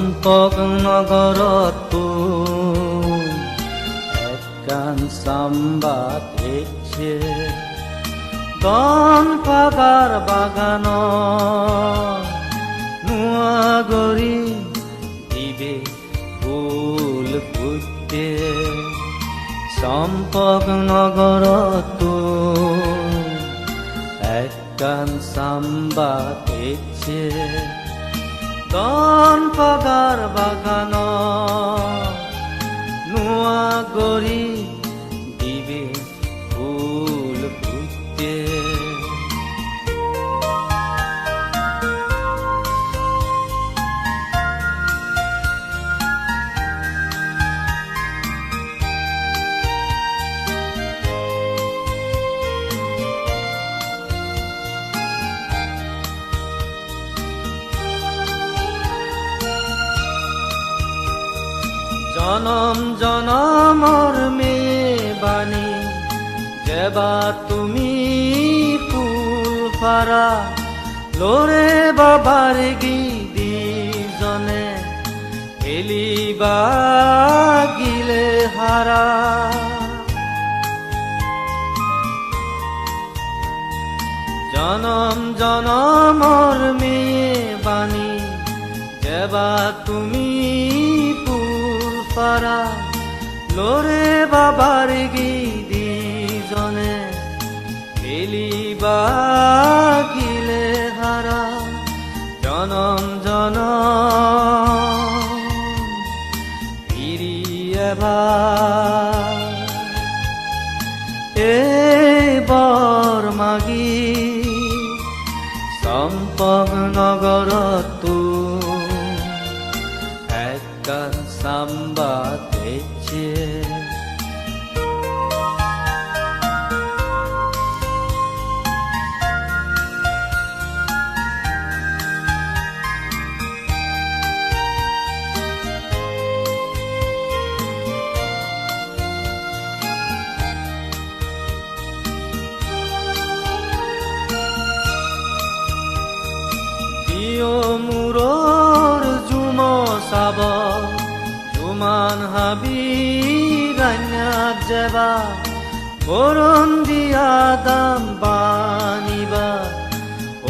চম্পক নগৰতো একখান চাম্বা দেখছে দন পাগাৰ বাগান নোয়াগৰি দিবে ফুল ফুটে চম্পক নগৰতো একখান চাম্বা দেখছে দন পাগাৰ বাগান নোয়াগৰি দিবে ফুল ফুটে জনম জনমৰ মেয়ে বাণী যেবা তুমি ফুল ফাৰা লৰে বাবাৰ গীদিজনে খেলিবা গিলে হাৰা জনম জনমৰ মেয়ে বাণী যেবা তুমি পাৰা লৰে বাবাৰ গীদিজনে খেলিবা গিলে হাৰা জনম জনম ফিৰি এবাৰ এইবৰ মাগি চম্পক নগৰতো একখান চাম্বা দেখছে দিও মূৰৰ জুম চাব জুমান হাবি গান্যাত যেবা বৰণ দিয়া দাম বানিবা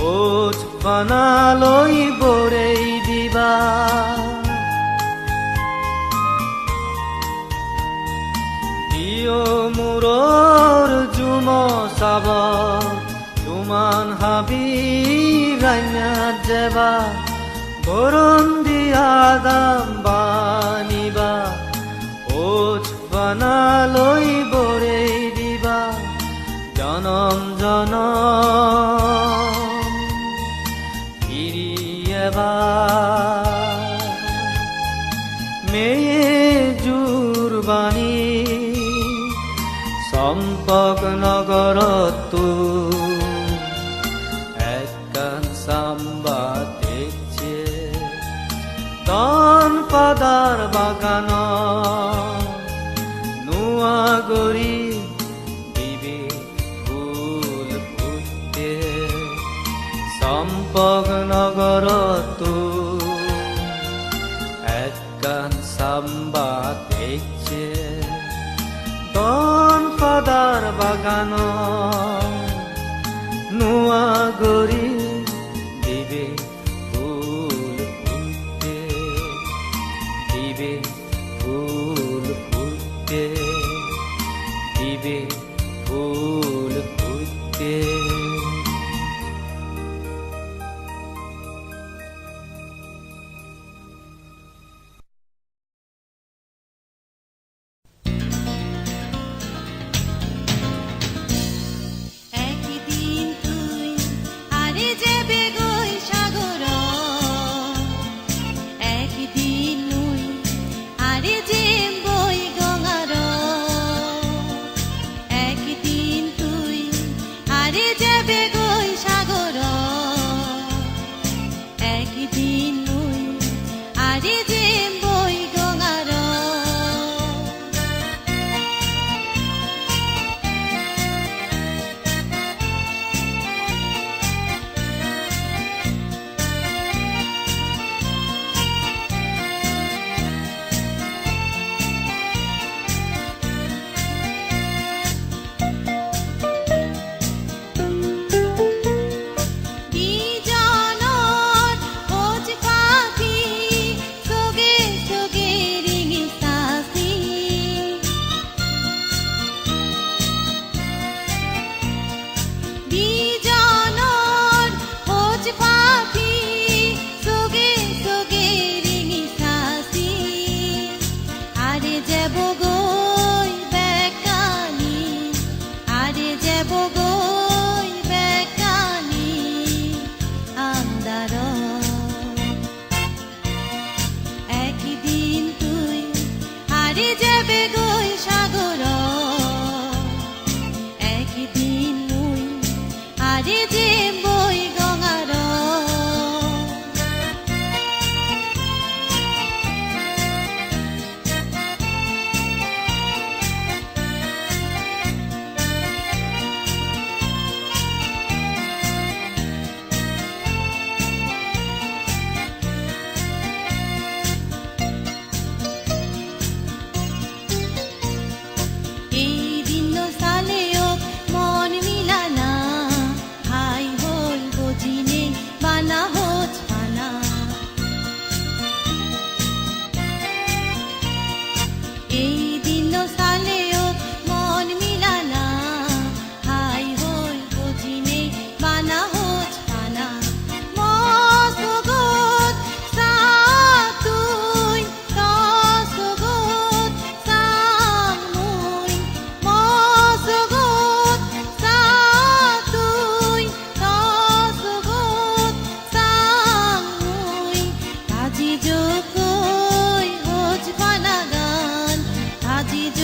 ওজ পানালৈ বৰেই দিবা দিও মূৰৰ জুম চাব জুমান হাবি গান্যাত যেবা বৰণ দিয়া দাম বানিবা ওজ পানালৈ বৰেই দিবা জনম জনম ফিৰি এবাৰ মেয়ে জোৰ বাণী চম্পক নগৰতো একখান চাম্বা দেখছে দন পাগাৰ বাগান নোয়াগৰি দিবে ফুল ফুটে চম্পক নগৰতো একখান চাম্বা দেখছে দন পাগাৰ বাগান নোয়াগৰি দিবে ফুল ফুটে দিবে ফুল ফুটে দিবে ফুল ফুটে একদিন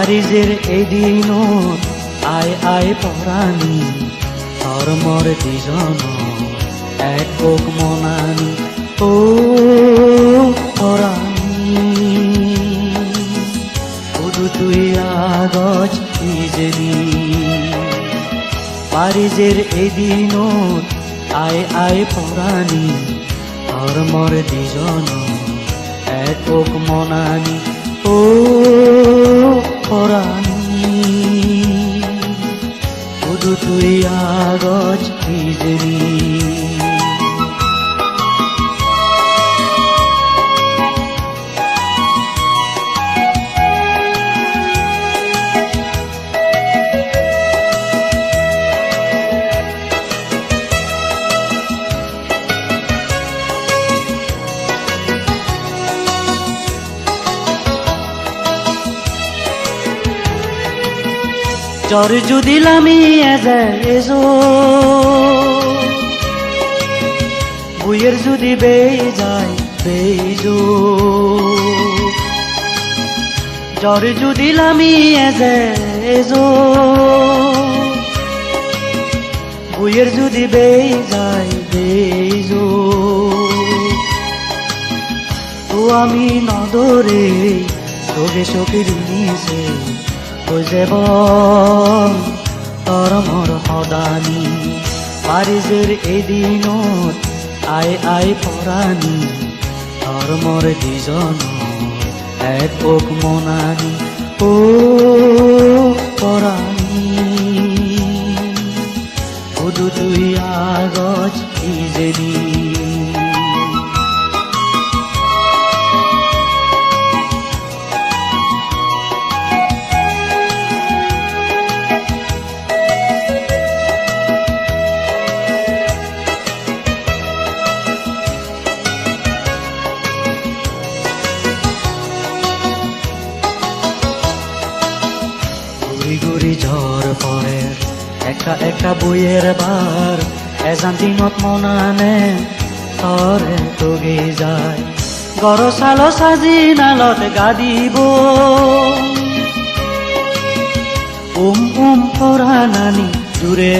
পারিজের এদিনত আই আই পৰাণী ধৰ্মৰ দুজন এক কক মনানী ও পৰাণী শুধু তুই আগজ নিজেনি পাৰিজেৰ এদিনত আই আই পৰাণী ধৰ্মৰ দুজন এক কক মনানী ও পরাণী শুধু তুই আগজ নিজেনি জ্বর যদি লামিয়ে যায় এজো বুয়ের যদি বেয়ে যায় বেজো জ্বর যদি লামিয়ে যায় এজো বুয়ের যদি বেয়ে যায় বেজো তো আমি নদরে শোকে শোকে ঋণিছে যাব তোর মোর সদানী পারিজের এদিনত আই আই পৰাণী তোৰ মোৰ দুজন এক কক মনানী ও পৰাণী শুধু তুই আগজ নিজেনি গুৰি ঝড় পৰে একা একা বইয়েৰ বাৰ এজান দিনত মনানে তৰে তোগে যায় গৰ চাল সাজি নালত গা দিব পৰাণী জুৰে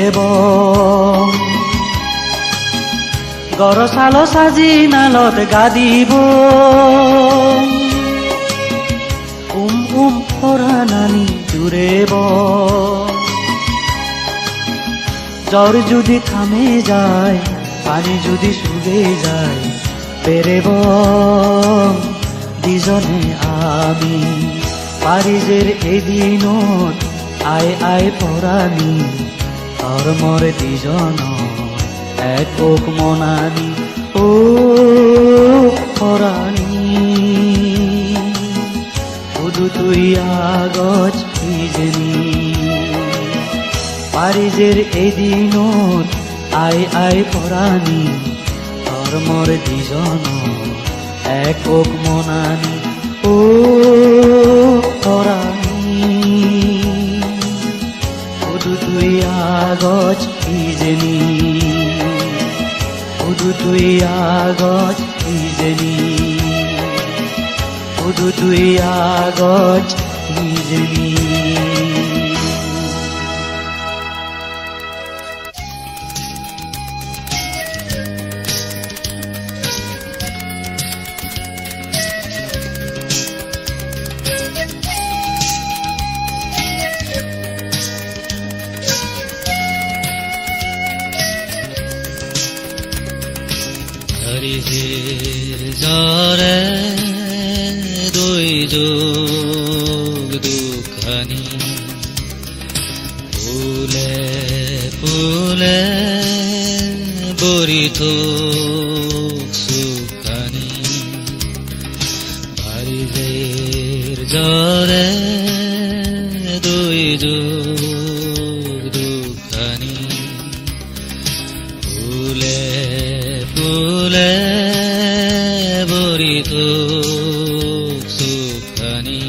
গৰ চাল সাজি নালত গা দিব পৰাণী জুৰে জ্বৰ যদি থামে যায় পানি যদি শুগে যায় পেৰেব দুজনে আমি পাৰিজেৰ এদিনত আই আই পৰাণী ধৰ্মৰ দুজন এক কক মনানী ও পৰাণী শুধু তুই আগজ নিজেনি পাৰিজেৰ এদিনত আই আই পৰাণী ধৰ্মৰ দুজন এক কক মনানী ও খৰাঙি উদুতুই আগজ ইজনী উদুতুই আগজ ইজনী উদুতুই আগজ ইজনী হৰিজিৰ জৰে দুই যোগ দুখানি ফুলে ফুলে বৰি থোক সুখানি হৰিজিৰ জৰে দুই যোগ দুখানি ফুলে ফুলে বৰি থোক সুখানি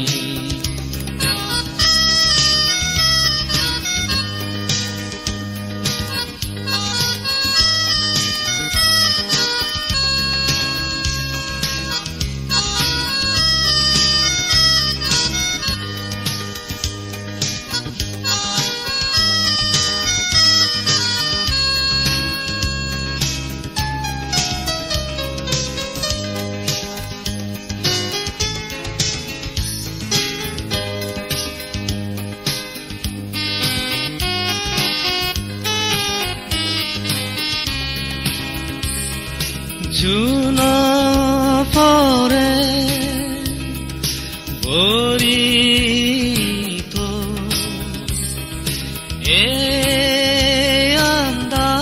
জুন পৰে বৰি তো এ আন্দা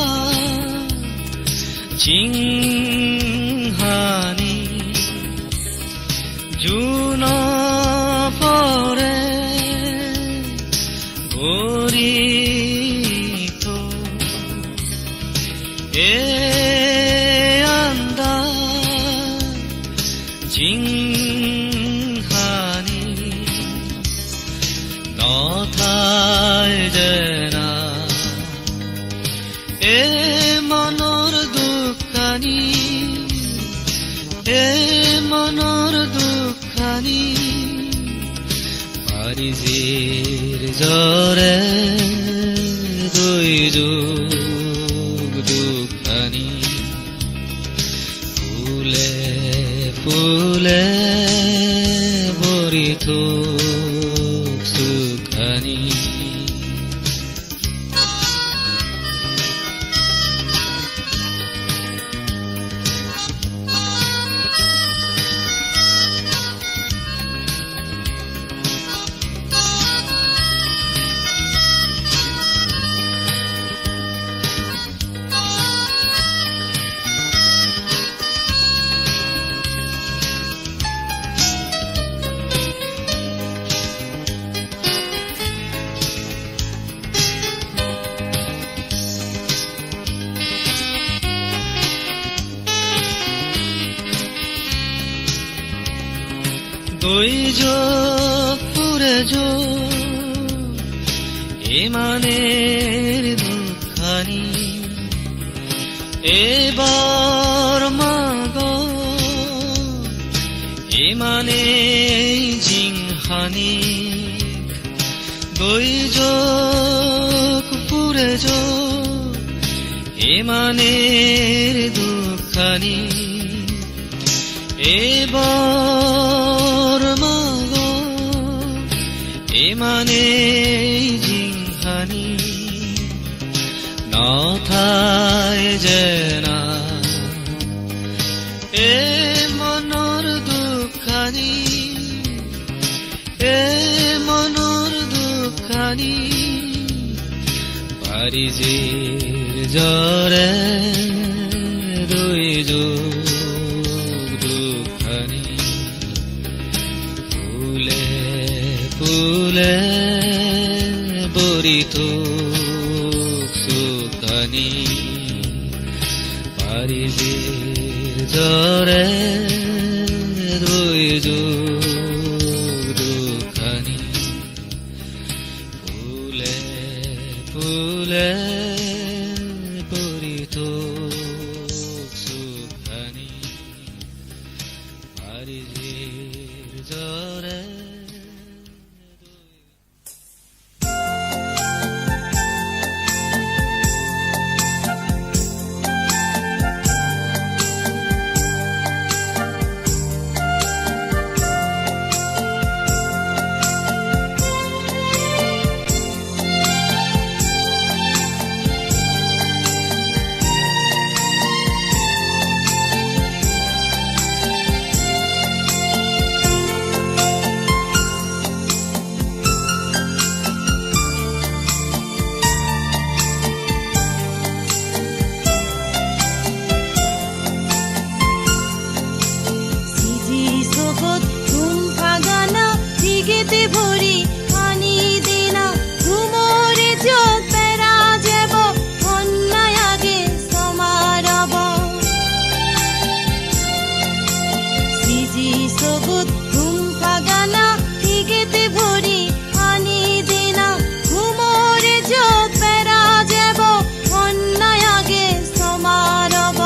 চিংহানি জুন পৰে বৰি তো এ চিংহানি নথাই জেনা এ মনৰ দুখানি এ মনৰ দুখানি পাৰিজিৰ জৰে দুই যোগ দুখানি ফুলে ফুলে বৰি থোক সুখানি দুই যোগ পুরে যোগ ইমানের দুখানি এবার মাগ ইমানে জিংহানি দুই যোগ পুরে যোগ ইমানের দুখানি এবার মাগ ইমানে জিংহানি নথায় জেনা এ মনৰ দুখানি এ মনৰ দুখানি পাৰিজিৰ জৰে দুই যোগ দুখানি ফুলে ফুলে বৰি থোক সুখানি পাৰিজিৰ জৰে দুই যোগ ঠিকেতে ভৰি আনি দিনা ঘুমৰে য'ত পেৰা যাব অন্যায় আগে সমাৰব সিজি চকুত ঘুম পাগানা ঠিকেতে ভৰি আনি দিনা ঘুমৰে য'ত পেৰা যাব অন্যায় আগে সমাৰব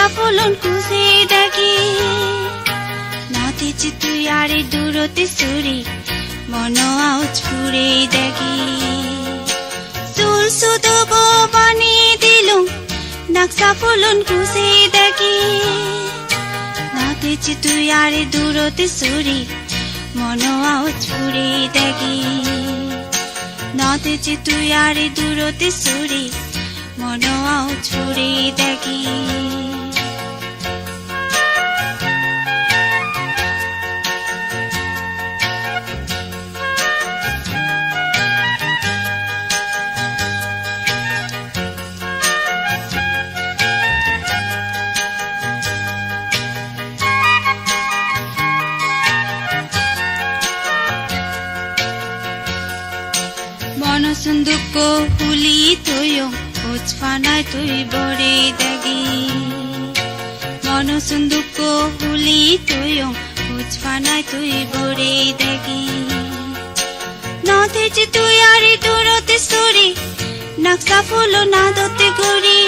Sapulon kusi dagi Nati chitu yari duroti suri Mono out pure dagi Sul sudo bo bani dilum Nak sapulon kusi dagi Nati chitu yari duroti suri Mono out pure dagi Nati chitu yari duroti suri Mono out pure dagi Sunduko huli toyo Uchfanai tui bore dagi Mono sunduko huli toyo Uchfanai tui bore dagi Note chitu yari durote suri Naksa fulo nadote gori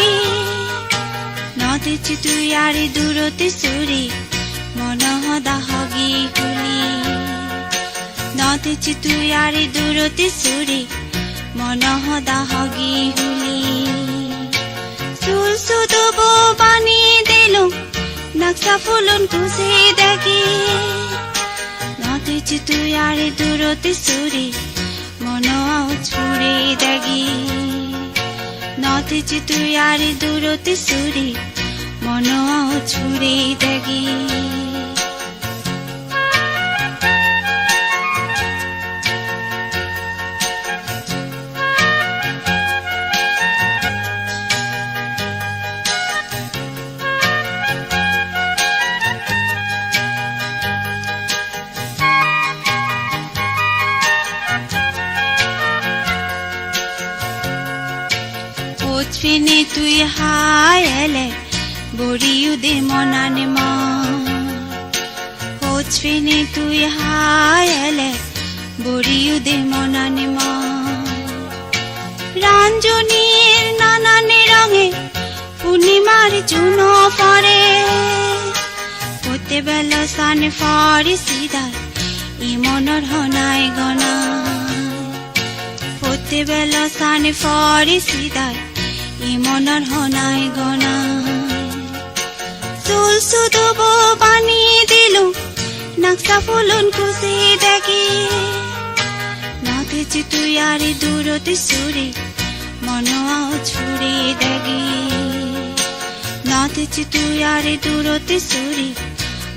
Note chitu yari durote suri Mono hoda hogi huli Note chitu yari durote suri Mono hoda hogi huli Sul sudo bo bani dilo Naksa fulon kuse dagi Note chitu yari durote suri Mono out ছুড়ে দাগি নথিছি তুই আরে দূরতে সুরে মন ছুড়ে দাগি ফিনে তুই হায়লে বড়িউ দে মনানে মা খোঁজ ফিনে তুই হায়লে বড়িউ দে মনানে মা রাঞ্জনীর নানানে রঙে পূর্ণিমার চুনো পরে হতে বেলা সানে ফরে সিদায় ই মনর হনায় গনা হতে বেলা সানে ফরে সিদায় ই মনৰ হনাই গনা চুল চুদব বানিয়ে দিলো নাক্সা ফুলন খুশি দেখি নথিছি তুই আরে দূরতে সুরে মন ছুড়ে দেখি নথিছি তুই আরে দূরতে সুরে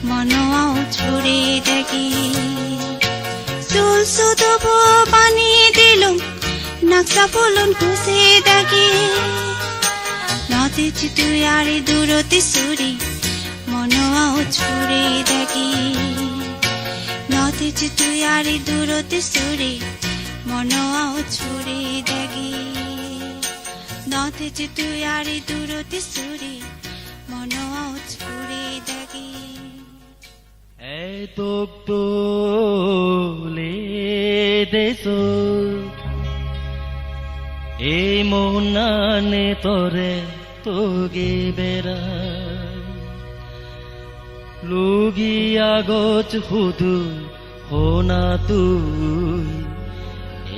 মন ছুড়ে দেখি চুল চুদব বানিয়ে দিলো নাক্সা ফুলন খুশি দেখি নথিছি তুই আরে দূরতে সুরে মন ছুড়ে দেখি নথিছি তুই আরে দূরতে সুরে মন ছুড়ে দেখি নথিছি তুই আরে দূরতে সুরে মন ছুড়ে দেখি এই তোক তোলে দেছো এই মনানে তরে তোগে বেড়াই লুগিয়া গছ হুদু হোনা তুই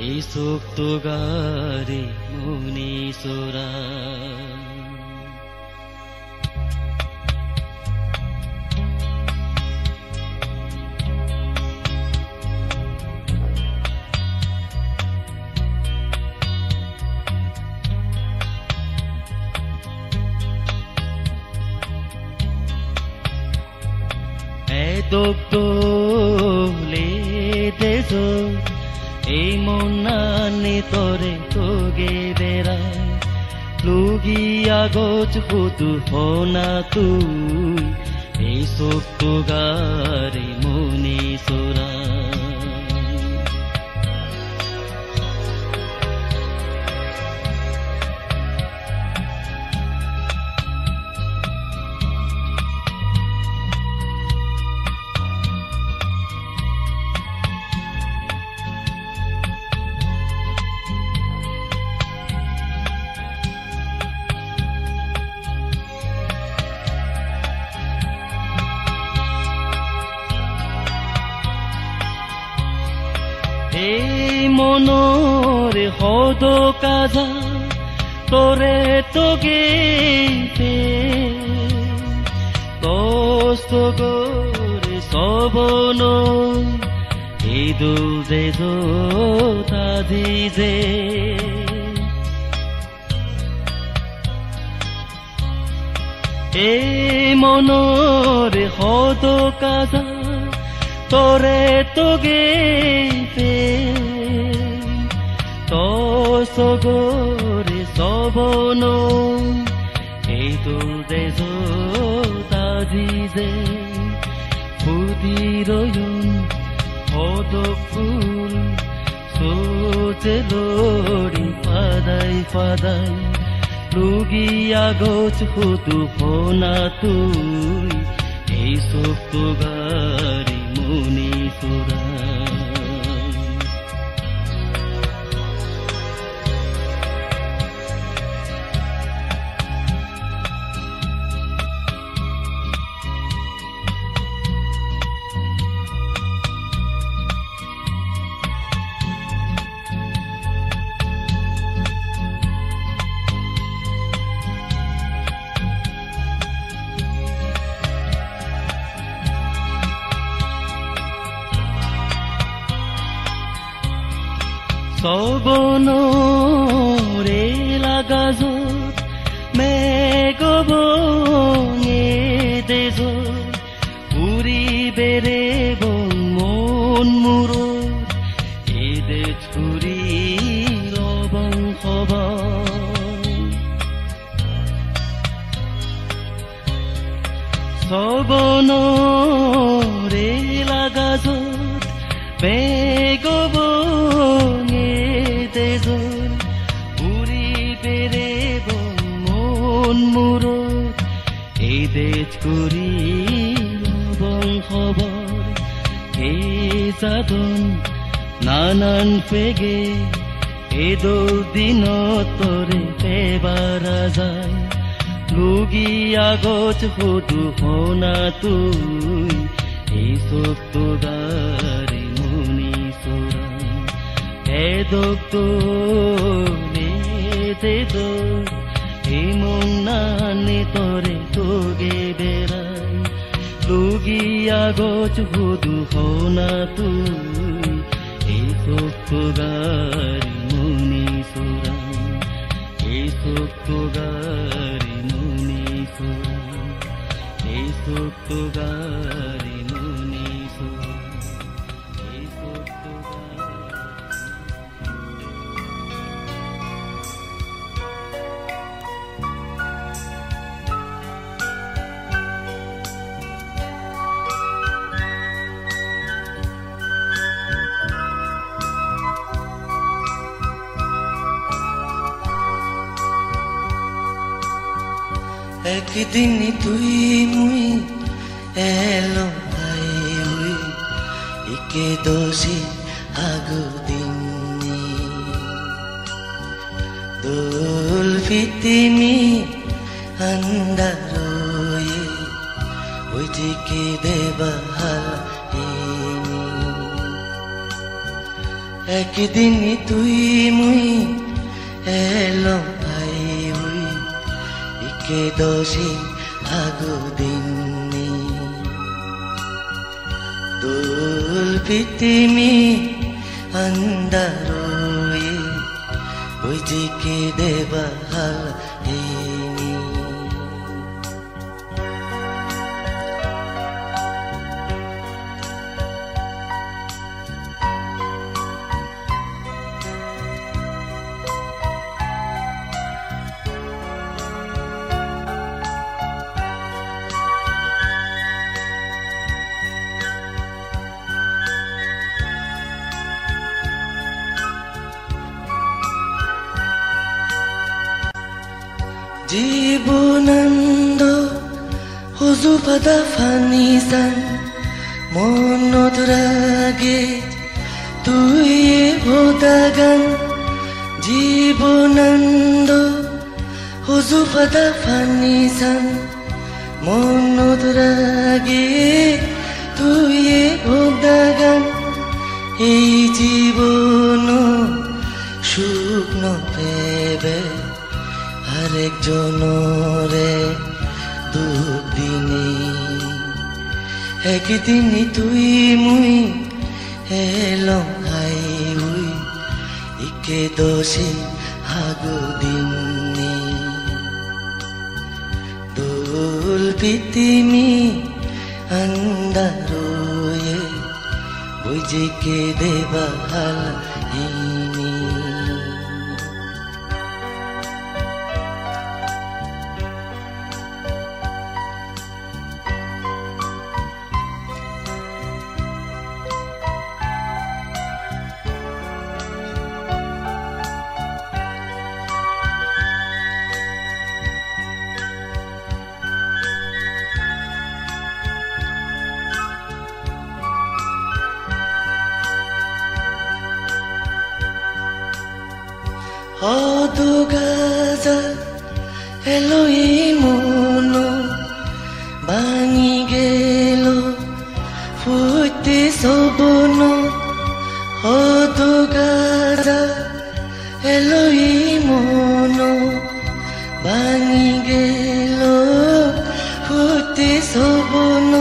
এই চোখ তো গারে মুনি চোরা দোলে দেছো এই মনানে তরে তোগে বেড়াই লুগিয়া গছ হুদু হোনা তুই এই চোখ তো গারে মুনি চোরা এই মনরে হদ কাজা তোরে তোগে তোরে সবন এই দুজে তাজি যে এই মনরে হদ কাজা তোরে তোগে তোরে সবন এই তো দেশ তাজি যে ফুদিরয়ন হদ ফুল সোচে লড়ি ফাদাই ফাদাই লুগিয়া গছ হুদু হোনা তুই এই চোখ তো গারি মুনি চোরা সবন লাগাজত মেঘবঙে দেজত উৰি বেৰেব মন মূৰত এদে চুৰি লবং শ্ৰৱণৰে লাগাজত মেঘবঙে দেজত উৰি বেৰেব মন মূৰত এদে চুৰি লবং খবৰ এই যাদন নানান পেগে এদোল দিনত তৰে পেবাৰা যায় লুগি আগত সুধু শুনা তুই এই চোক্ত গাৰি মুনি চোৰাই এদোক এই মন নানি তৰে তোগে বেৰাই লুগি আগত সুধু শুনা তুই এই চোক্ত গাৰি মুনি চোৰাই এই চোক্ত গাৰি মুনি চোৰাই এই চোক্ত গাৰি মুনি চোৰাই এই চোক্ত একদিন তুই মুই এলো ভাই হুই ইকে দোষী আগু দিন দোল ফিতিমি আন্দারোয়ে ওইদিকে দেবাহালিনী একদিন তুই মুই এলো ভাই হুই ইকে দোষী আগু দিন দোল ফিতিমি আন্দারোয়ে ওইদিকে দেবাহালিনী জীবনানন্দ হুজুফাদা ফানিসান মনত রাগে তুই ভোদাগান জীবনানন্দ হুজুফাদা ফানিসান মনত রাগে তুই ভোদাগান এই জীবন সুখ নেবে আরেকজনরে দুঃখ দিনে একদিন তুই মুই এলো খাই হুই ইকে দোষী আগু দিনে দোল ফিতিমি আন্দারোয়ে বুঝিকে দেবাহালিনী অদগাজা এলোই মন ভাঙি গেল ফুটে সবন অদগাজা এলোই মন ভাঙি গেল ফুটে সবন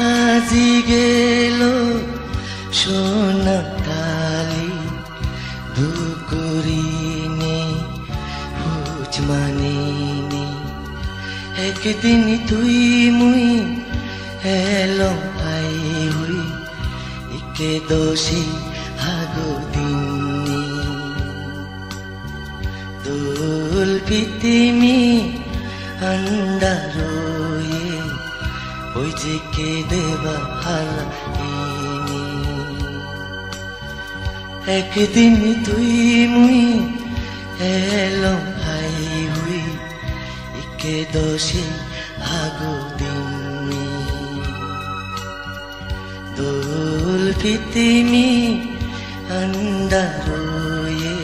আজি গেল সোনা কালি দুকুরিনে একদিন তুই মুই এলং আই হুই ইকে দোষী হাগুদিনী দোল পিতিমি আন্দারোয়ে ওই যে কে দেবা হালা ইনি একদিন তুই মুই এলং আই হুই ইকে দোষী হাগুদিনী দোল পিতিমি আন্দারোয়ে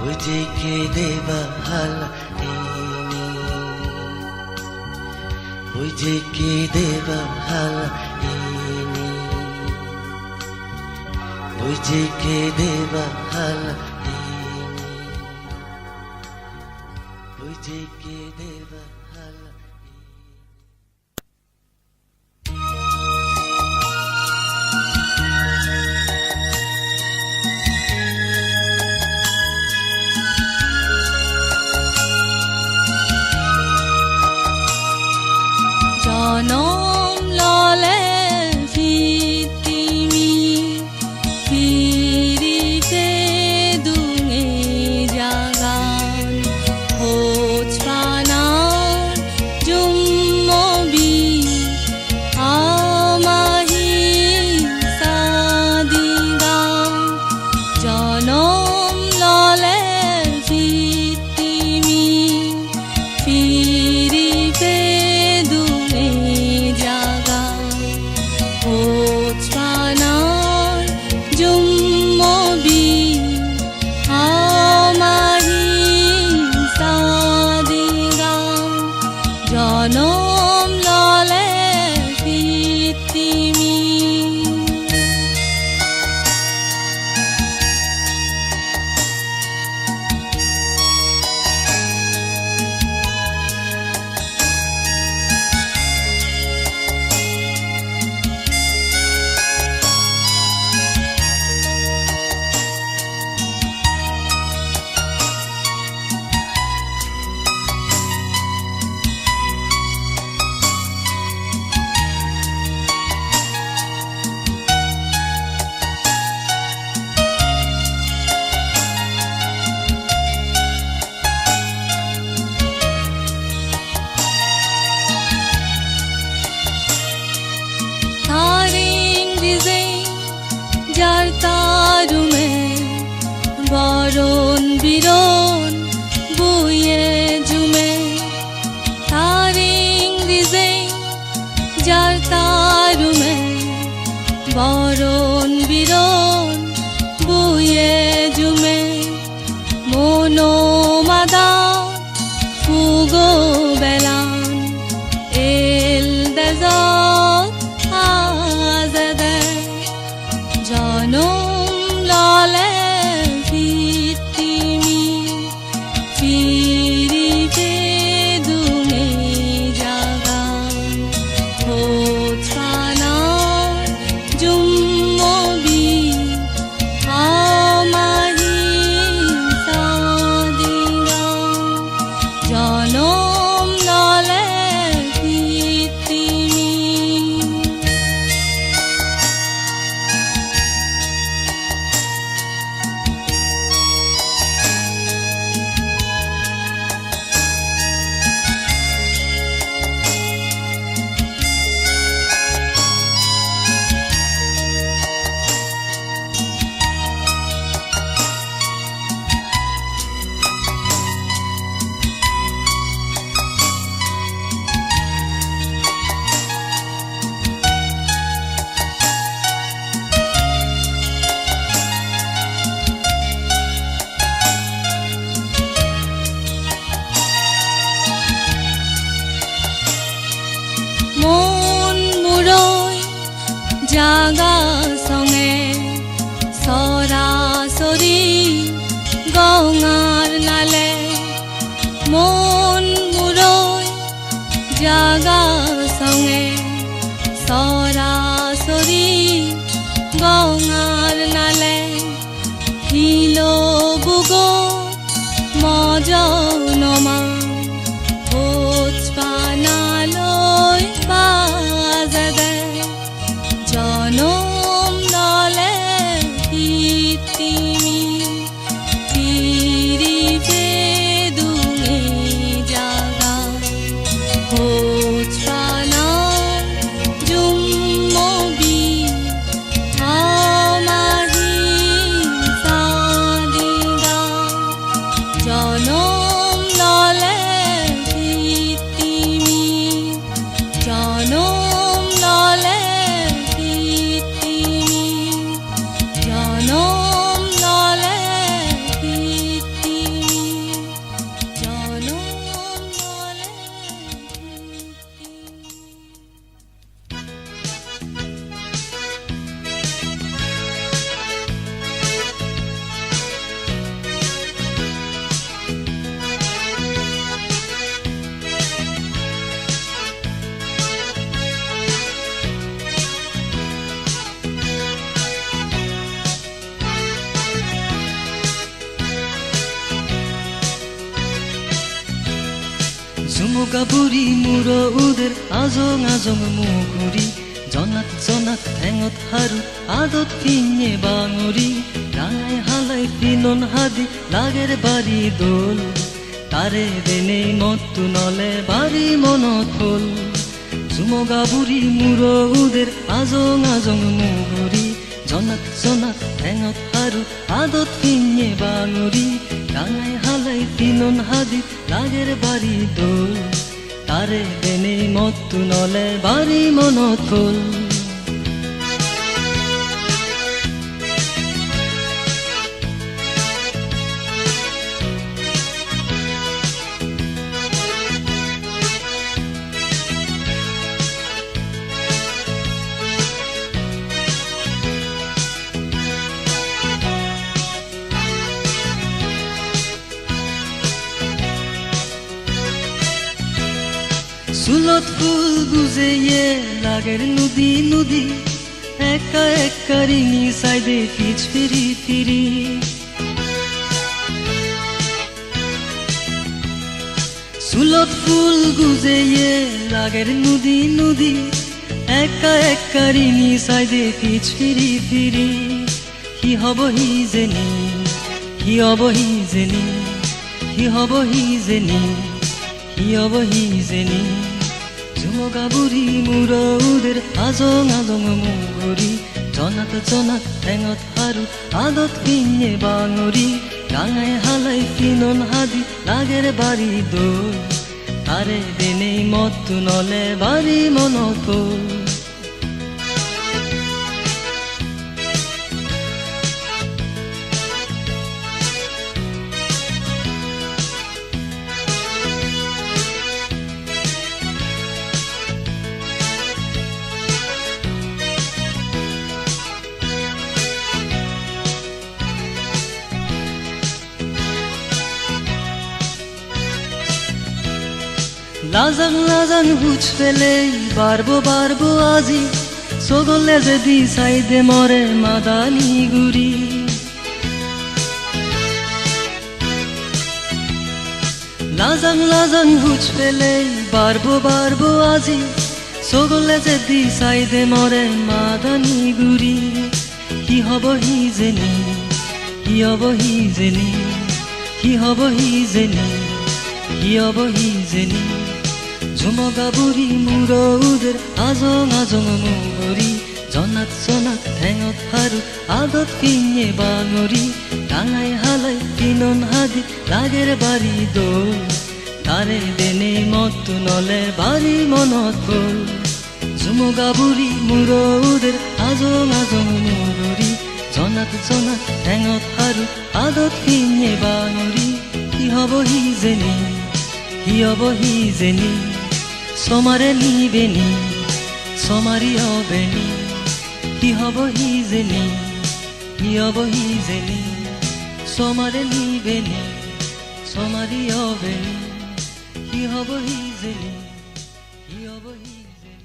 ওই যে কে দেবা হালা ইনি ওই যে কে দেবা হালা ইনি ওই যে কে দেবা হালা ইনি ওই যে কে দেবা হালা জনম ললে ফিতিমি ফিরিতে দুঙে জাগান হোচ পানার জুম্মবি আমাহি সাদিগান জনম ললে ফিতিমি ফিরিতে জনম ললে ফিতিমি যার তারুমে বরণ বিরণ বইয়ে জুমে তারিং দিজে যার তারুমে বরণ বিরণ বইয়ে জুমে মনো মাদা ফুগো বেলান এল দেজত আজদে জনম ললে ফিতিমি ফিরিতে দুঙে জাগান হোচ পানার জুম্মবি আমাহি সাদিগান জনম ললে ফিতিমি মন মুরৈ জাগা সঙ্গে সরাসরি গঙার নালে মন মুরৈ জাগা সঙ্গে সরাসরি গঙার নালে হিলো বুগো মজ নমা হোচ পান জনম ললে কীৰ্তিমি জনম ললে কীৰ্তিমি জনম ললে কীৰ্তিমি জনম ললে ঝুমুকা বুঢ়ী মূৰ উদেৰ আজং আজং মুগুৰি জনাত জনাত ঠেঙত হাৰু আদত কিনে বাঙুৰি ৰাঙাই হালাই পিনন হাদি লাগেৰ বাৰী দোল তাৰে দেনে মতটো নলে বাৰী মনত হ'ল ঝুমুকা বুঢ়ী মূৰ উদেৰ আজং আজং মুগুৰি জনাত জনাত ঠেঙত হাৰু আদত কিনে বাঙুৰি রাঙাই হালাই পিনন হাদি লাগের বাড়ি দোল তারে দেনে মতটো নলে বাড়ি মনত হ'ল চুলত ফুল গুজেয়ে লাগের নদী নদী একা একা রিঙি সাইডে পিছ ফিরি ফিরি চুলত ফুল গুজেয়ে লাগের নদী নদী একা একা রিঙি সাইডে পিছ ফিরি ফিরি কি হব হি জেনি কি হব হি জেনি কি হব হি জেনি কি হব হি জেনি ঝুমুকা বুঢ়ী মূৰ উদেৰ আজং আজং মুগুৰি জনাত জনাত ঠেঙত হাৰু আদত কিনে বাঙুৰি ৰাঙাই হালাই পিনন হাদি লাগেৰ বাৰী দোল তাৰে দেনে মতটো নলে বাৰী মনত হ'ল লাজাং লাজাং হুচ ফেলে বারবো বারবো আজি সগলে যদি সাইদে মরে মাদানি গুরি লাজাং লাজাং হুচ ফেলে বারবো বারবো আজি সগলে যদি সাইদে মরে মাদানি গুরি কি হব হি জেনি কি হব হি জেনি কি হব হি জেনি কি হব হি জেনি ঝুমুকা বুঢ়ী মূৰ উদেৰ আজং আজং মুগুৰি জনাত জনাত ঠেঙত হাৰু আদত কিনে বাঙুৰি ৰাঙাই হালাই পিনন হাদি লাগেৰ বাৰী দোল তাৰে দেনে মতটো নলে বাৰী মনত হ'ল ঝুমুকা বুঢ়ী মূৰ উদেৰ আজং আজং মুগুৰি জনাত জনাত ঠেঙত হাৰু আদত কিনে বাঙুৰি কি হব হি জেনি কি হব হি জেনি সমারে নিবেনি সমারি হবেনি কি হব হি জেনি কি হব হি জেনি সমারে নিবেনি সমারি হবেনি কি হব হি জেনি কি হব হি jenny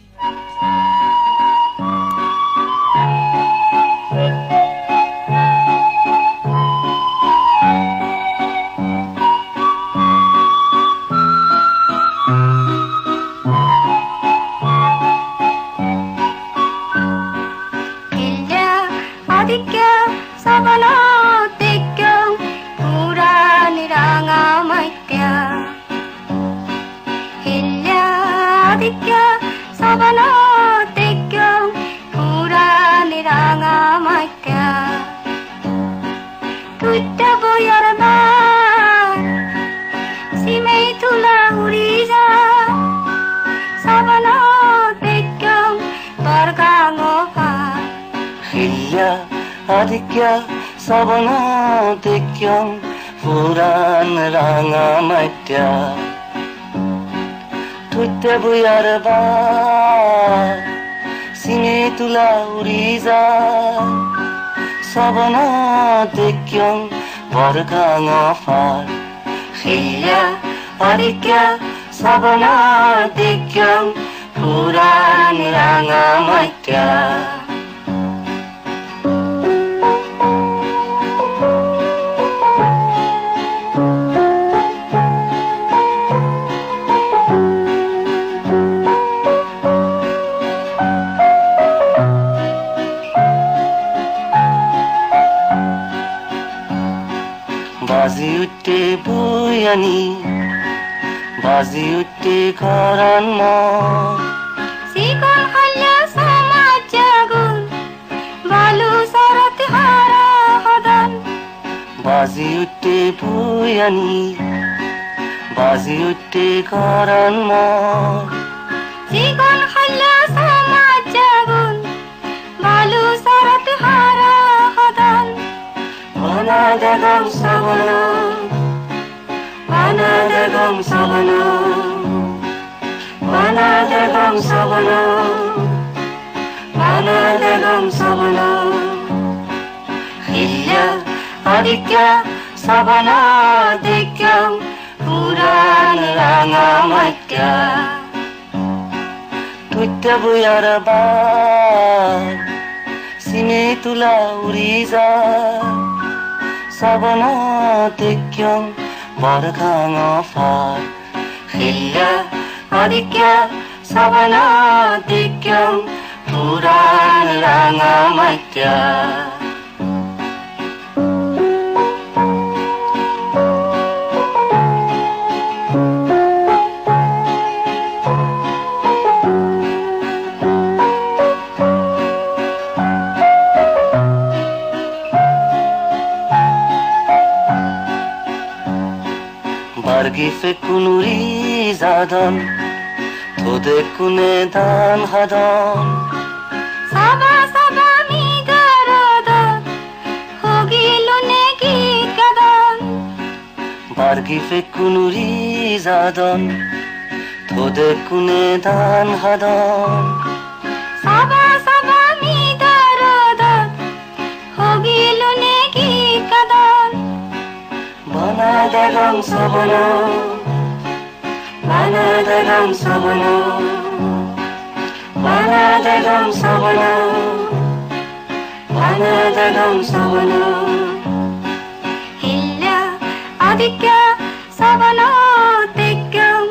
Sabana Hilya adikya sabana dekyam Puran ranga matya Tutte buyar ba Sine tula uriza Sabana dekyam Varkanga far Hilya adikya sabana dekyam Puran ranga matya Bazi utte buyani Bazi utte karan mo Sikol halya samaj jagun Balu sarat hara hodan Bazi utte buyani Bazi utte karan mo Sikol halya samaj jagun Balu sarat hara hodan Bana dagam sabana Bana dagam sabana Bana dagam sabana Bana dagam sabana Hilya adikya sabana dekyam Puran ranga matya Tutte buyar ba Sine tula uriza Sabana dekyam Varkanga far Hilya adikya sabana dekyam Puran ranga matya Bargi fe kunuri zadan Tode kune dan hadan Saba saba mi garodan Hogilu neki kadan Bargi fe kunuri zadan Tode kune dan hadan Saba saba mi garodan Hogilu neki kadan Bana dagam sabana Bana dagam sabana Bana dagam sabana Bana dagam sabana Hilya adikya sabana dekyam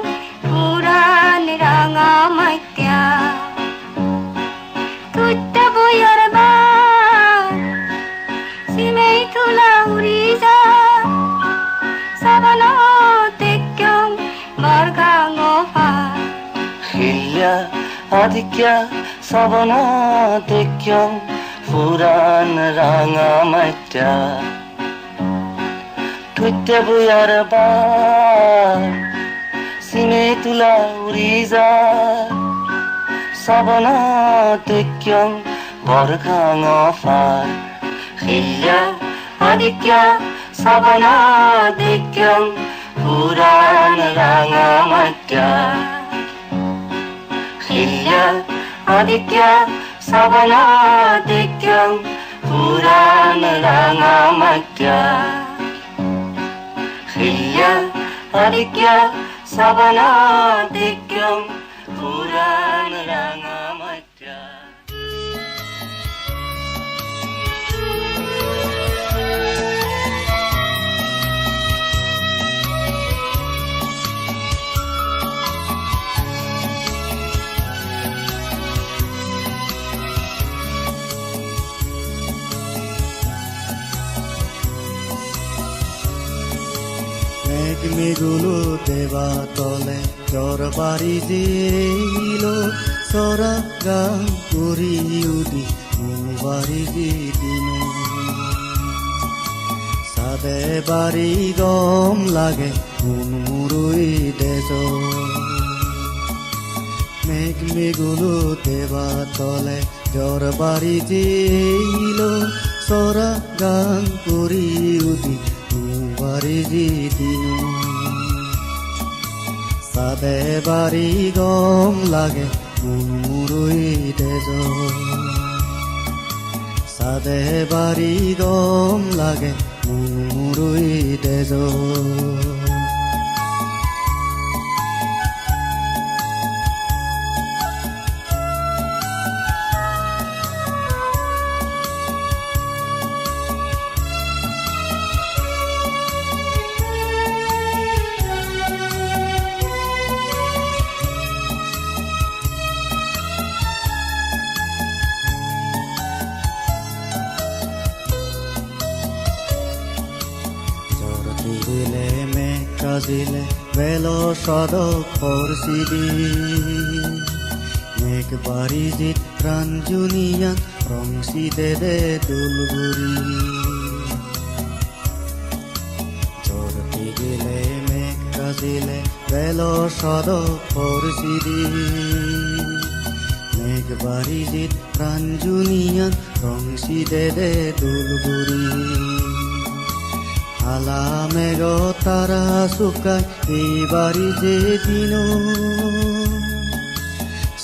Puran ranga matya Tutta buyar ba Simei tula uriza Sabana dekyam Varkanga far Hilya adikya sabana dekyam Puran ranga matya Tutte buyar ba Sine tula uriza Sabana dekyam Varkanga far Hilya adikya sabana dekyam Puran ranga matya Hilya adikya sabana dekyam Puran ranga matya Hilya adikya sabana dekyam Puran ranga matya মেঘমেগুলো দেবা তলে জ্বর বাড়ি দিল সরা গান করি উদি বাড়ি দিন সাদে বাড়ি গম লাগে কোন মুরুই দেশ মেঘমেগুলো দেবা তলে জ্বৰ বাঢ়ি দিল চৰা গান কৰি উঠি বাঢ়ি দিনো চাদে বাঢ়ি গম লাগে মুৰুই তেজ চাদে বাঢ়ি গম লাগে মুৰুই তেজ দিলে মেঘ কাজিলে বেল সদক পৰচিদি মেঘ বাঢ়ি জিত ৰাঞ্জুনিয়াত ৰংচি দে দুলগুৰি জ্বৰ গিলে মেঘ কাজিলে বেল সদক পৰচিদি মেঘ বাঢ়ি জিত ৰাঞ্জুনিয়াত ৰংচি দে দুলগুৰি আলা মেঘ তারা শুকাই এই বাড়ি যে দিন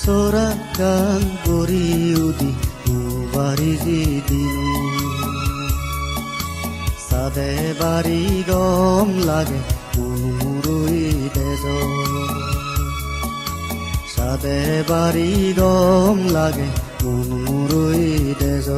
সোরা গান করি উদি বাড়ি যে দিন সাদে বাড়ি গম লাগে মুরুই দেজ সাদে বাড়ি গম লাগে মুরুই দেজ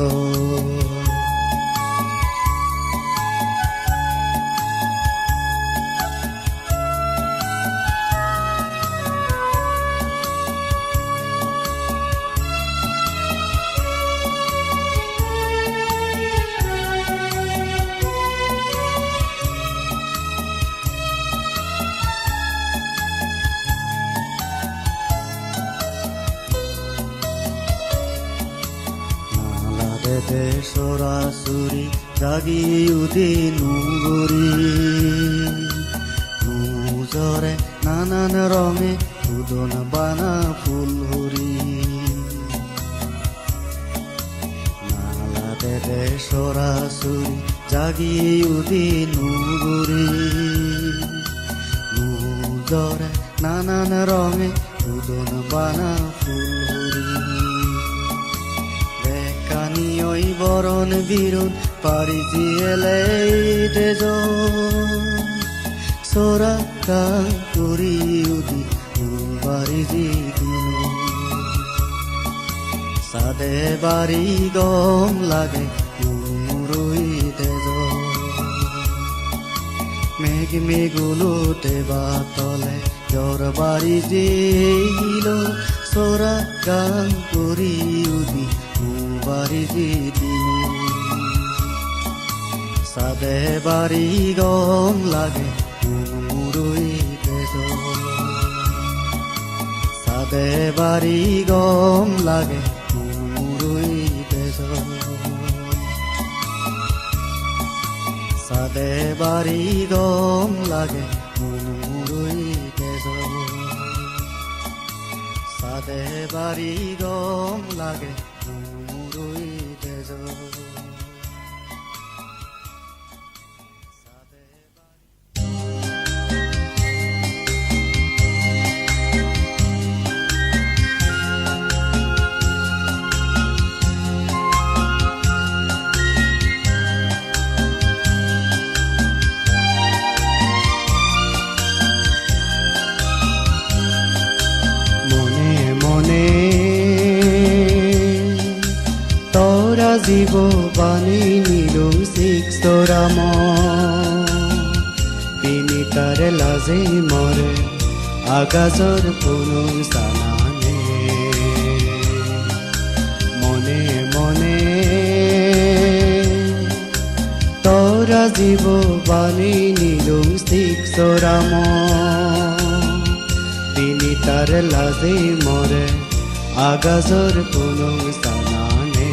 সরাসরি জাগি উঠি নুগুৰি নুজৰে নানান ৰঙে উদন বানা ফুল হৰি নালাতে দে সৰাসৰি জাগি উঠি নুগুৰি নুজৰে নানান ৰঙে উদন বানা ফুল হৰি কানিয়ই বরণ বিরণ পারি জিয়েলে তেজ সোরা গান করি উদি বাড়ি দিন সাদে বাড়ি গম লাগে মুরুই তেজ মেঘ মেঘুলোতে বাতলে জ্বর বাড়ি দিল সোরা গান করি উদি বাড়ি দিন সাদে বাড়ি গম লাগে মুরুই তেজ সাদে বাড়ি গম লাগে মুরুই তেজ সাদে বাড়ি গম লাগে মুরুই তেজ সাদে বাড়ি গম লাগে মুরুই তেজ জীব বাণী নিলো শিক্ষরাম তিনি তারে লাজে মরে আগাজর পুনঃ সানানে মনে মনে তোরা জীব বাণী নিলো শিক্ষরাম তিনি তারে লাজে মরে আগাজর পুনঃ সানানে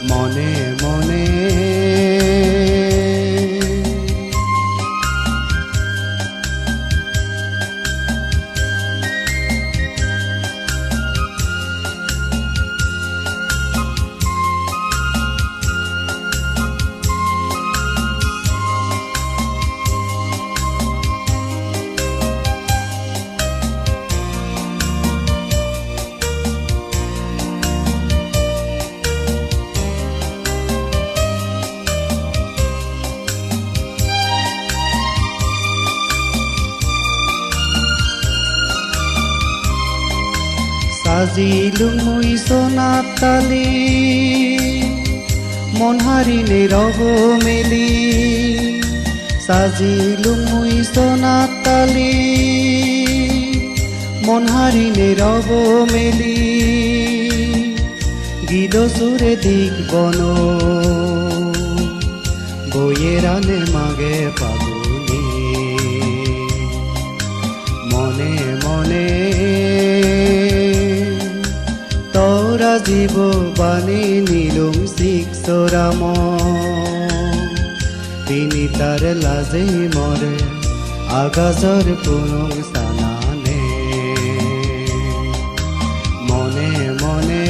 মনে মনে সাজিলো মই সোণাত তালি মন হাৰি নীৰৱ মেলি সাজিলো মই সোণাত তালি মন হাৰি নীৰৱ মেলি গীত সুরে দিক বন বয়ে রানে মাগে পাগুনি মনে মনে তোরা জীব বাণী নীলুম শিক্ষরাম তিনি তার লাজে মরে আগাজর পুনং সানানে মনে মনে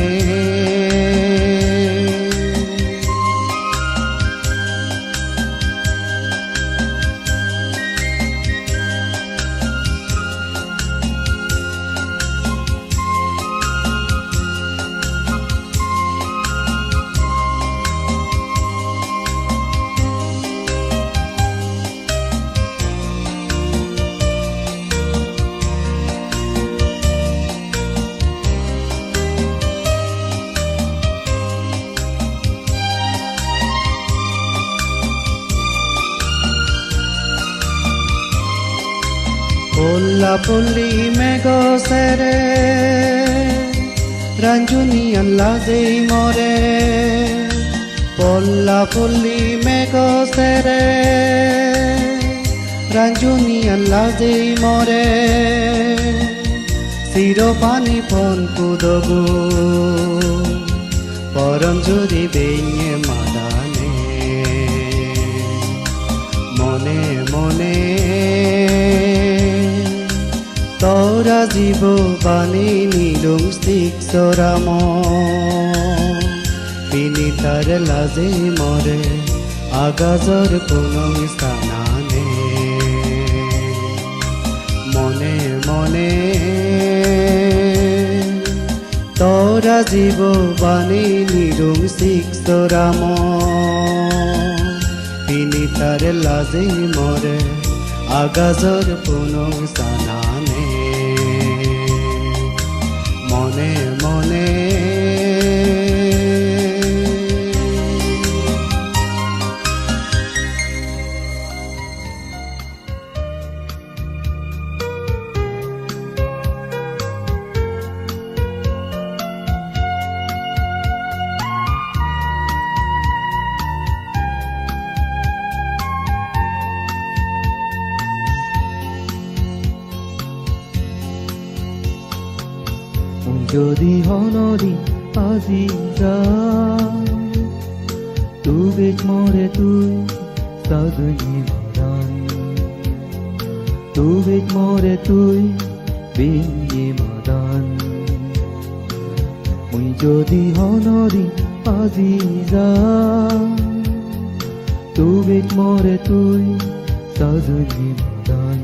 পল্লা পল্লি মেঘ সেরে রাঞ্জুনি আল্লাহ যেই মরে পল্লা পল্লি মেঘ সেরে রাঞ্জুনি আল্লাহ যেই মরে চির পানি পন পুদগু পরম জুরি বেঙে মাদানে মনে মনে তোরা জীব বাণী নীলুম শিক্ষরাম তিনি তার লাজে মরে আগাজর পুনং স্থানানে মনে মনে তোরা জীব বাণী নীলুম শিক্ষরাম তিনি তার লাজে মরে আগাজর পুনং স্থানানে মনে মনে যদি হনরি আজি যা তুই মরে তুই সাজনি মরান তুই মরে তুই বিঙ্গি মাদান মুই যদি হনরি আজি যা তুই মরে তুই সাজনি মরান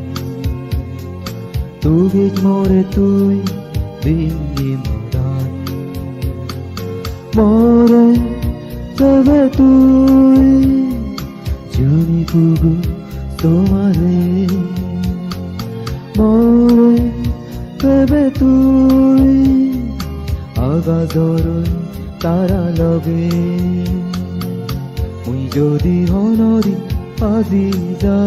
তুই মরে তুই বিঙ্গি মরান মরে তবে তুই জুনি পুগু তোমারে মরে তবে তুই আগাজর তারা লগে মুই যদি হনরি আজি যা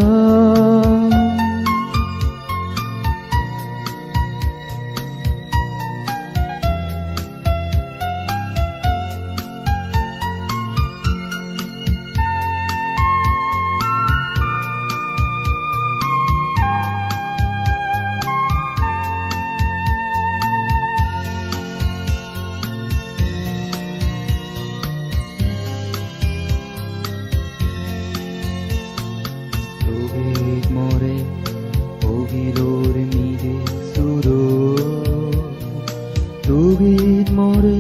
মরে অগিলোর মিরে সুরো তুগিত মরে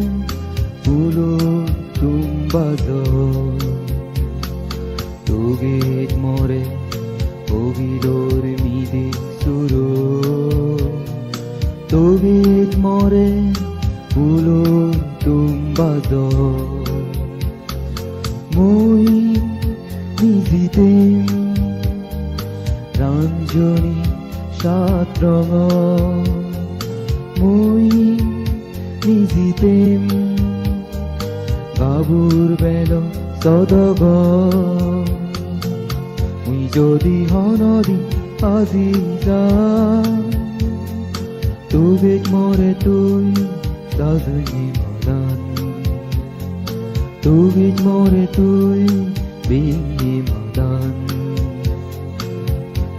ফুলো তুম্বাজ তুগিত মরে অগিলোর মিরে সুরো তুগিত মরে ফুলো তুম্বাজ মই নিজিতে রাঞ্জনী সাত রঙ মই মিজিতেম বাবুর বেল সদগ মুই যদি হনদি আজি যা তুবে মরে তুই সাজনি মদান তুবে মরে তুই বিনি মদান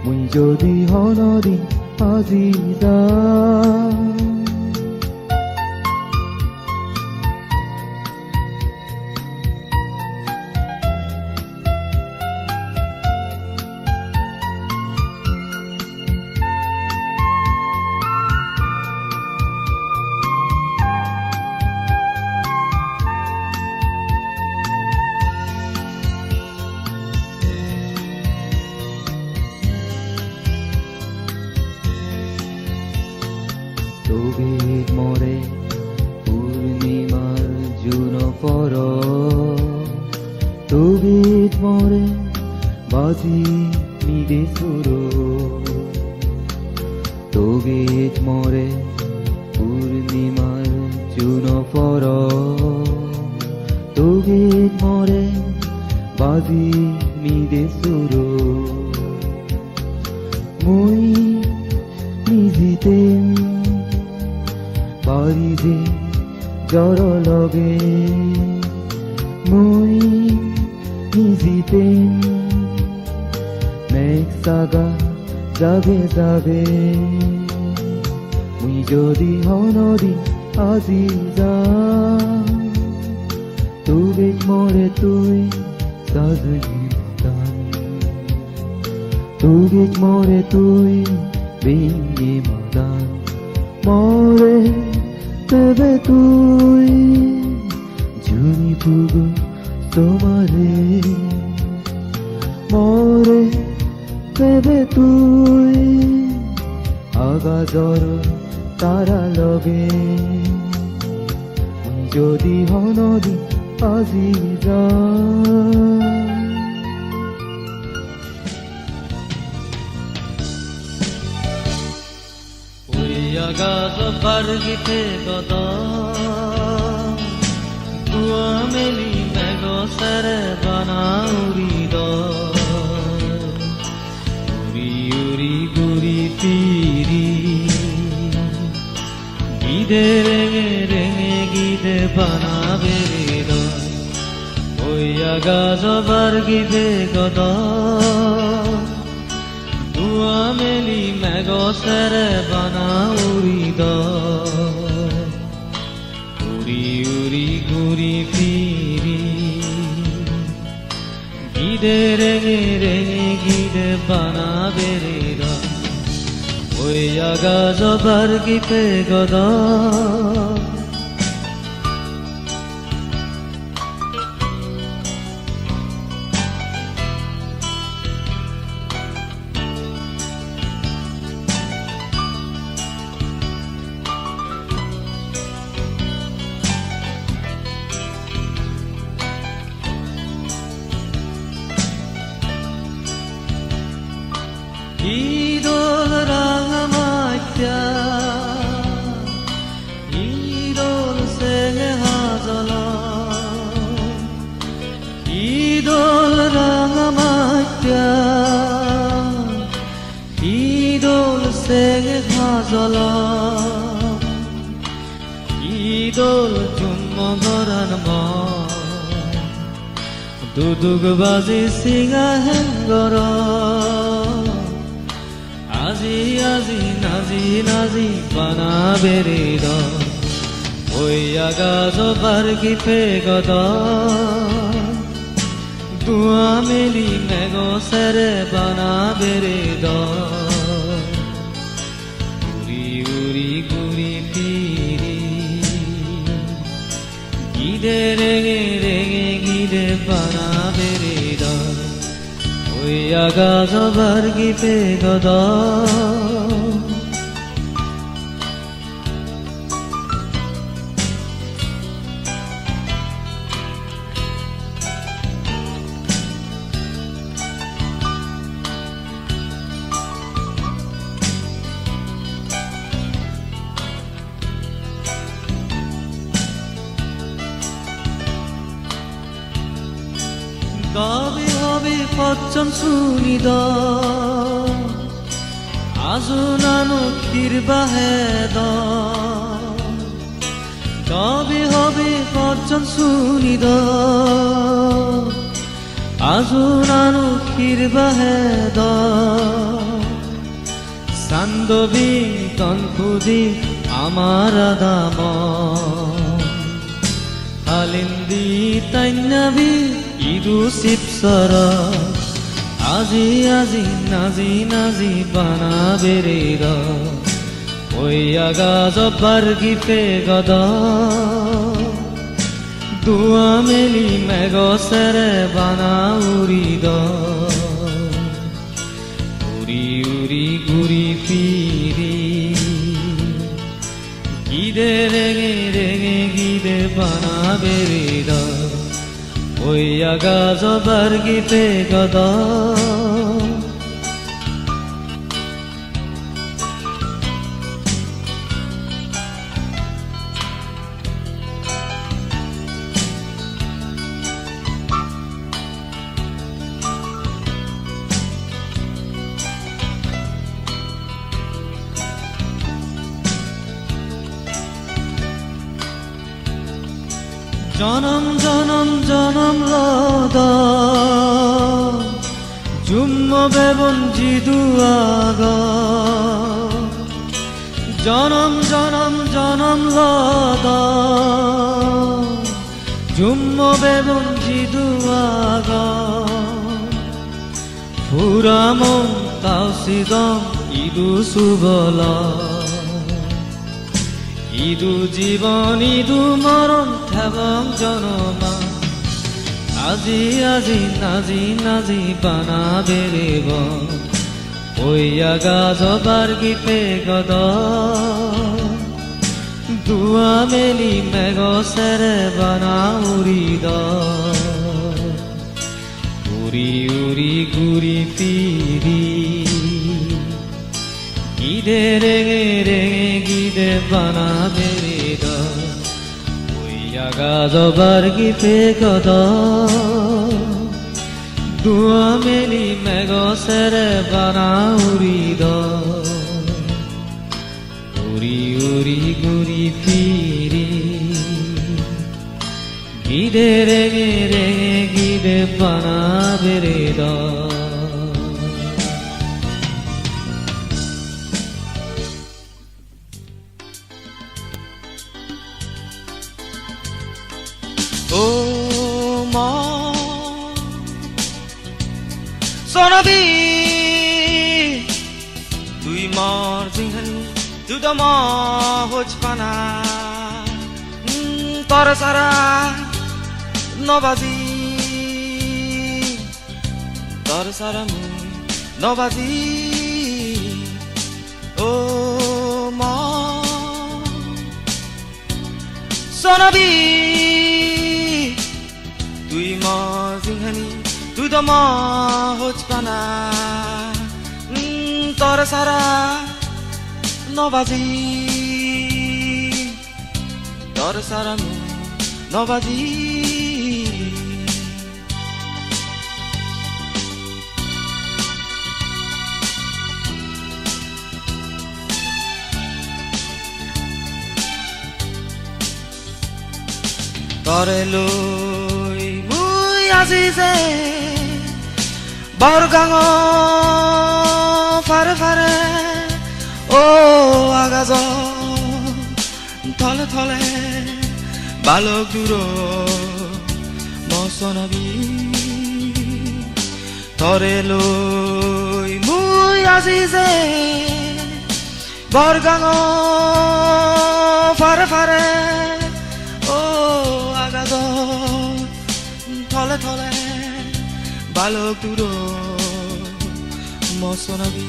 মুই যদি হনদি আজি যা তোবিত মরে পূর্ণিমার জুন পর তোবিত মরে বাজি নিদে সুর তোবিত মরে পূর্ণিমার জুন পর তোবিত মরে বাজি নিদে সুর মুই নিজিতেম বারিজে জর লগে মুই নিজিতেম মেঘ সাগা যাবে যাবে মুই যদি হনদি আজি যা তুবে মরে তুই সাজনি মদান তুবে মরে তুই বিনি মদান মরে তবে তুই জুনি পুগো তোমারে মরে তবে তুই আগা জ্বর তারা লগে যদি হনদি আজি যা গাছ বার্গিতে গদ গুয়া মেলি মেঘ সেরে বানাউরি উড়ি উড়ি গুড়ি ফিরি গিদে রেঙে রেঙে গিদে বানাবে ওই গাছ বার্গিতে গদ মেলি মেঘ সেরে বানাউরি উড়ি উড়ি ঘুরি ফিরি গিদে রেঙে রেঙে গিদে বানাবে রে ওই আগাজ বার্গিতে গদ idol rangamatya idol senge hazala idol rangamatya idol senge hazala idol jummogaran ma dudug bazi singa hengara আজি আজি নাজি নাজি বানাবে রে ওই আগাজ বার্গিতে গদ গুয়া মেলি মেঘ সেরে বানাবে রে উড়ি উড়ি ঘুরি ফিরি গিদে রেঙে রেঙে গিদে বানাবে রে ওই আগাজ বার্গিতে গদ 버전 순이다 아주 나는 길바해다 তবে হবে বচন শুনিদ আজু নানু ক্ষীরবাহেদ সান্দবি তনকুদি আমার দাম হালিন্দি তাইনাবি ইদু শিবসর আজি আজি নাজি নাজি বানা বেরেদ ওই আগা জব্বার গিফে গদ দুয়া মেলি মেঘসেরে বানা উড়িদ উড়ি উড়ি ঘুরি ফিরি গিদে রেঙে রেঙে গিদে বানা বেরিদ ওই আগা জব্বার গিফে গদ জনম জনম জনম লদ জুম্ম বেবন জিদুয়াগ জনম জনম জনম লদ জুম্ম বেবন জিদুয়াগ ফুরামম তাওসিদম ইদু সুবলা ইদু জীবন ইদু মরণ থাবং জনমা আজি আজি নাজি নাজি বানা বেরেব ওই আগা জবার গিপে গদ দুয়া মেলি মেঘসেরে বানা উড়িদ উড়ি উড়ি ঘুরি ফিরি গিদে রেঙে রেঙে গিদে বানা বেরিদ ওই আগা জবার গিফে গদ দুয়া মেলি মেঘসেরে বানা উড়িদ উড়ি উড়ি ঘুরি ফিরি গিদে রেঙে রেঙে গিদে বানা বেরিদ ও মা সোনবি তুই মর জিংহানি তুই তো মা হোচ পানা তোর সারা নবাজি তোর সারা নবাজি ও মা সোনবি তুই মা জিংহানি তুই তো মা হোচ পানা তোর সারা নবাজি তোর সারা নবাজি তরে লই মুই আজি যে বরগাঙ ফারে ফারে ও আগাজ থলে থলে বালক দূর মসনাবি তরে লই মুই আজি যে বরগাঙ ফারে ফারে ও আগাজ থলে থলে বালক দূর Masnavi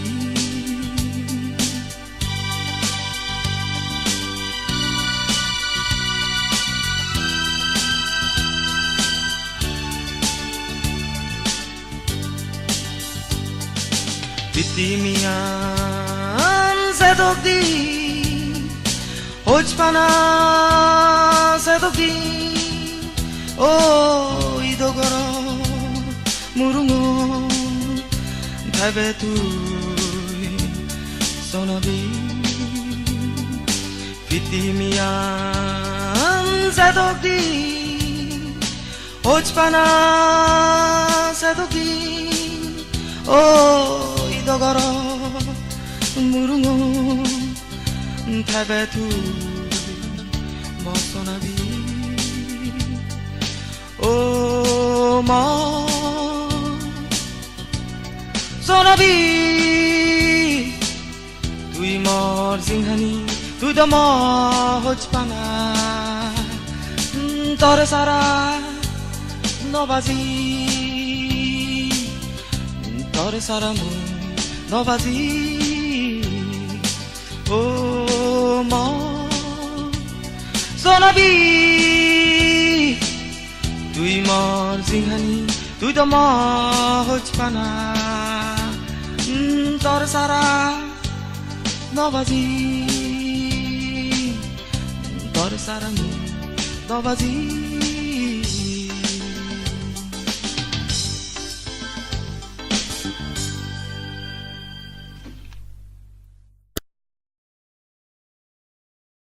Bitimian sedokdi Hojpana sedokdi Oh idogoro মুৰুঙো ভাবে তুই সোনবি pitimian sedokdi ochpana sedokdi o idogoro murungo tabetu mosonabi o mo sonabi tui mor singhani tu da mo hojpana tore sara nobazi tore sara mu nobazi o mo sonabi tui mor singhani tu da mo hojpana tore sara nobazi Tore saramu nobazi